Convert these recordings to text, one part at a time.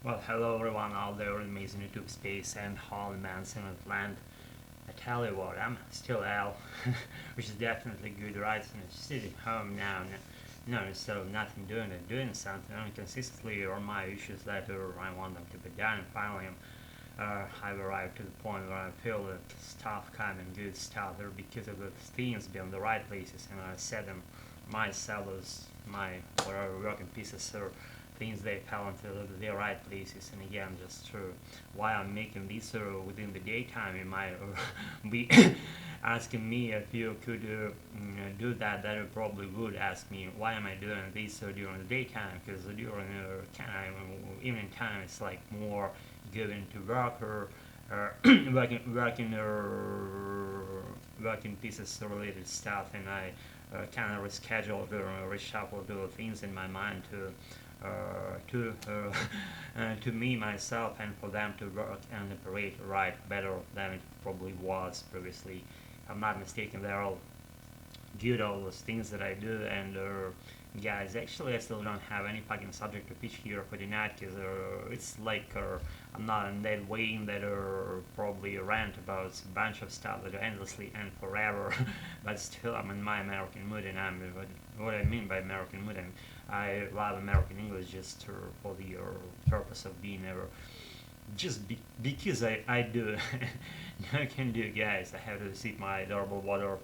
Well, hello everyone out there in amazing YouTube space and Holly Manson of land. I tell you what, I'm still Al, which is definitely good, right? And I'm sitting home now, so nothing doing something inconsistently or my issues that I want them to be done. And finally, I've arrived to the point where I feel that stuff coming, good stuff, there because of the things be in the right places, and I set them myself as my whatever working pieces or things they fell into the right places. And again, just why I'm making this within the daytime, you might be asking me if you could do that. That you probably would ask me why am I doing this during the daytime, because during kind of evening time it's like more going to work or working pieces related stuff, and I kind of reschedule or reshuffle the things in my mind to me myself and for them to work and operate right better than it probably was previously. I'm not mistaken, they're all good, all those things that I do. And guys, actually I still don't have any fucking subject to pitch here for tonight, because it's like I'm not in that way that probably rant about a bunch of stuff that are endlessly and forever. But still I'm in my American mood, and I'm what I mean by American mood, and I love American English just for the purpose of being ever just because I do. I can do, guys. I have to see my adorable water,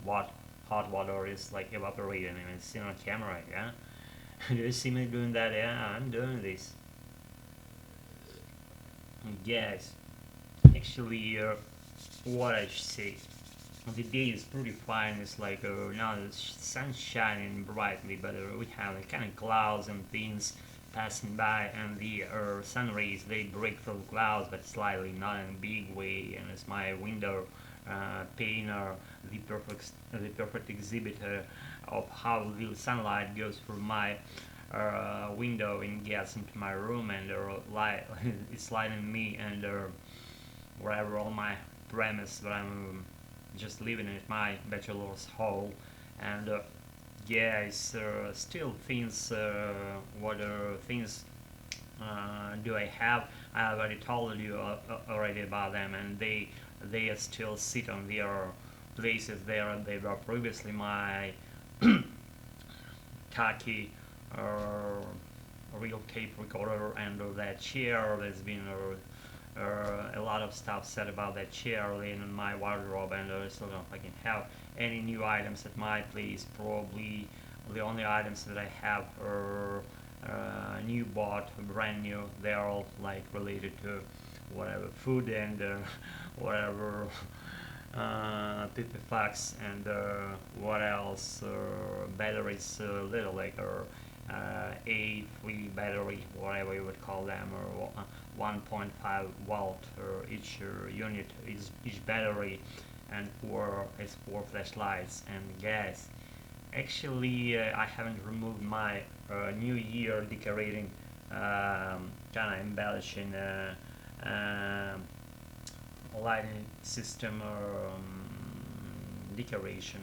what hot water is like evaporating, and it's seen on camera. Yeah, do you see me doing that? Yeah, I'm doing this. Guys, actually, what I should say, the day is pretty fine. It's like now the sun's shining brightly, but we have like, kind of clouds and things passing by, and the sun rays they break through the clouds, but slightly, not in a big way. And it's my window pane, the perfect exhibit of how the sunlight goes through my window and gets into my room, and light it's lighting me and wherever all my premise that I'm just living in my bachelor's hall. And yeah, it's still things. What things do I have? I already told you already about them, and they still sit on their places there. They were previously my khaki uh, real tape recorder, and that chair. There's been a lot of stuff said about that chair laying in my wardrobe, and I still don't fucking have any new items at my place. Probably the only items that I have are new bought, brand new. They're all like related to whatever food and whatever pipifax and what else, batteries, little like A3 battery, whatever you would call them, or 1.5 volt each unit is each battery, and four flashlights and gas. Actually, I haven't removed my New Year decorating, kind of embellishing lighting system decoration.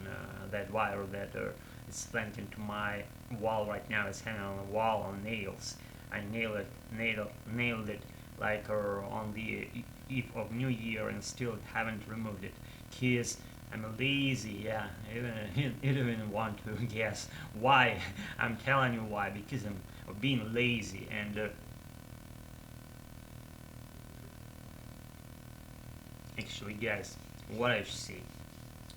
That wire that is flanked into my wall right now is hanging on the wall on nails. I nailed it like on the eve of New Year, and still haven't removed it. Kids, I'm lazy. Yeah, you don't even want to guess why. I'm telling you why. Because I'm being lazy. And actually, guys, what I should say,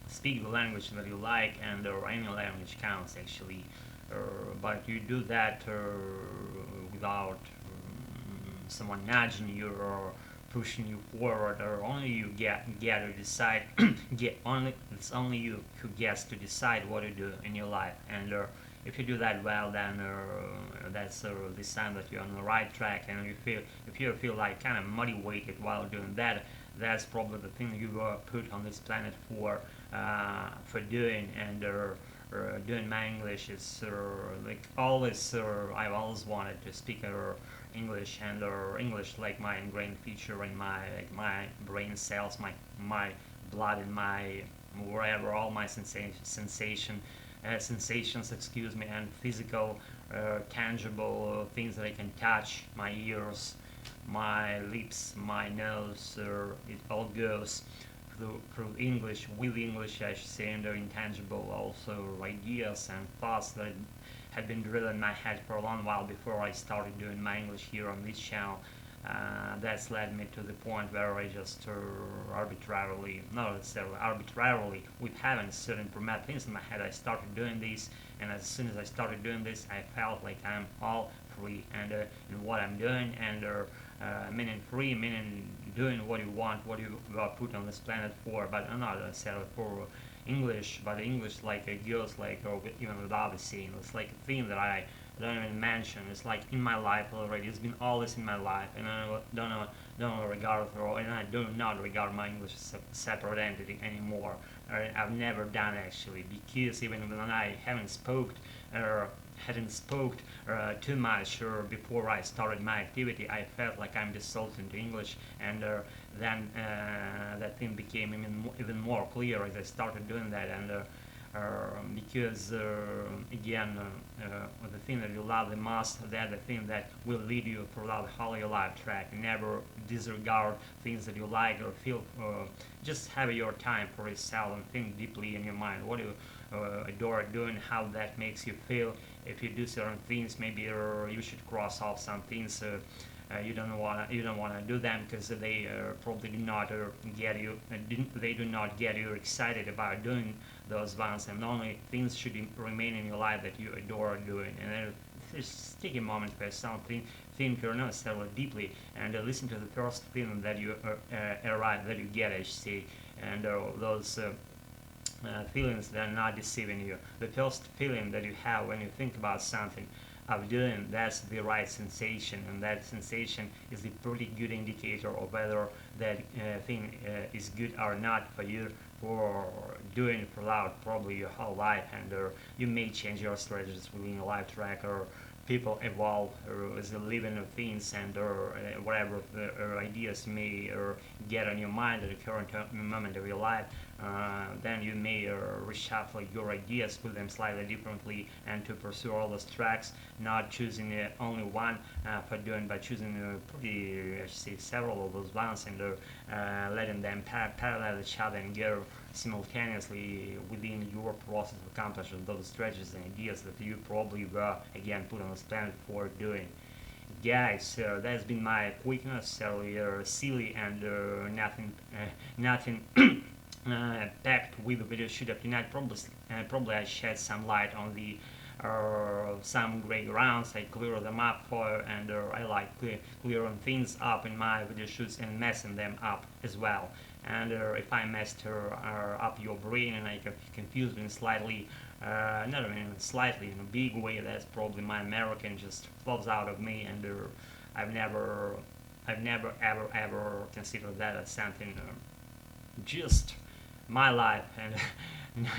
speak the language that you like, and or any language counts actually. But you do that without someone nudging you or pushing you forward, or only you get to decide. It's only you who gets to decide what to do in your life. And if you do that well, then that's the sign that you're on the right track. And if you feel like kind of motivated while doing that, that's probably the thing you were put on this planet for doing. And doing my English is like always. I've always wanted to speak English, and English like my ingrained feature in my brain cells, my blood, in my wherever all my sensations, excuse me, and physical, tangible things that I can touch, my ears, my lips, my nose, it all goes through English, with English, I should say, and intangible also ideas and thoughts that had been drilled in my head for a long while before I started doing my English here on this channel. That's led me to the point where I just arbitrarily, not necessarily arbitrarily, with having certain programmed things in my head, I started doing this, and as soon as I started doing this, I felt like I'm all free and in what I'm doing, and meaning free, meaning doing what you want, what you got put on this planet for, but not necessarily for English, but English like it goes like, or even without the scene, it's like a thing that I don't even mention. It's like in my life already. It's been always in my life, and I don't regard it, and I do not regard my English as a separate entity anymore. I've never done actually, because even when I haven't spoke hadn't spoke too much before I started my activity, I felt like I'm defaulting to English, and then that thing became even more clear as I started doing that, and because again, the thing that you love the most, that the thing that will lead you throughout the whole your life track. Never disregard things that you like or feel. Just have your time for yourself and think deeply in your mind what you adore doing, how that makes you feel. If you do certain things, maybe you should cross off some things. You don't wanna do them because they probably do not get you. They do not get you excited about doing those ones, and only things should remain in your life that you adore doing. And then just take a moment for something, think not necessarily deeply, and listen to the first feeling that you arrive, that you get, I should say, and those. Feelings that are not deceiving you. The first feeling that you have when you think about something of doing, that's the right sensation, and that sensation is a pretty good indicator of whether that thing is good or not for you, for doing it throughout probably your whole life, and you may change your strategies within your life track, or people evolve as a living of things, and whatever ideas may get on your mind at the current moment of your life, then you may reshuffle your ideas, put them slightly differently, and to pursue all those tracks, not choosing only one for doing, but choosing pretty, I should say, several of those ones, and letting them parallel each other and go simultaneously within your process of accomplishing those strategies and ideas that you probably were again put on this planet for doing. Guys, that's been my quick, necessarily silly, and nothing packed with the video shoot up tonight. Probably I shed some light on the some gray grounds. I clear them up for, and I like clearing things up in my video shoots and messing them up as well. And if I messed up your brain and I confused in slightly, not even slightly, in a big way, that's probably my American just flows out of me, and I've never ever considered that as something just my life, and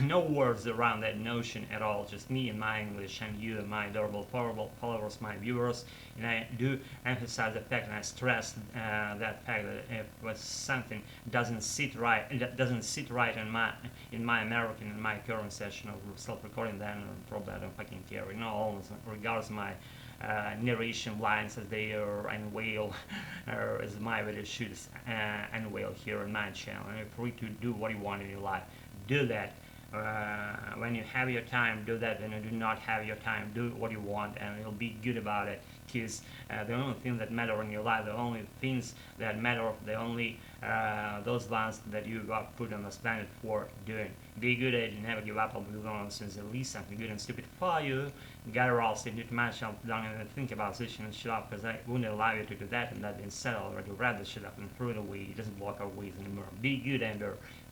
no words around that notion at all, just me and my English, and you and my adorable followers, my viewers. And I do emphasize the fact, and I stress that fact, that if something doesn't sit right in my American, in my current session of self-recording, then probably I don't fucking care. You know, almost regards my narration lines as they unveil, as my video shoots unveil here on my channel. And you're free to do what you want in your life. Do that. When you have your time, do that. When you do not have your time, do what you want, and you'll be good about it. Because the only things that matter in your life, the only things that matter, the only those ones that you got put on this planet for doing. Be good at it, never give up. I'll be on since at least something good and stupid for you. Got all sit into myself down and think about switching and shut up, because I wouldn't allow you to do that, and that being said, I'll already read the shit up and throw it away. It doesn't block our ways anymore. Be good, and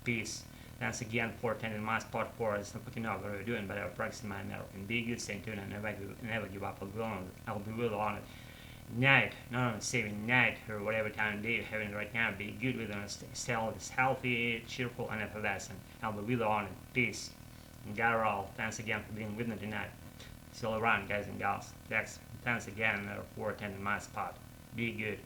peace. Thanks again for attending my spot 4. It's not fucking not what we're doing, but I'm practicing my American. Be good, stay tuned, and never give up. I'll be real on it. Night, not on saving night, or whatever time of day you're having right now. Be good with it. Stay always healthy, cheerful, and effervescent. I'll be real on it. Peace. And got it all. Thanks again for being with me tonight. See you all around, guys and gals. Thanks again for attending my spot. Be good.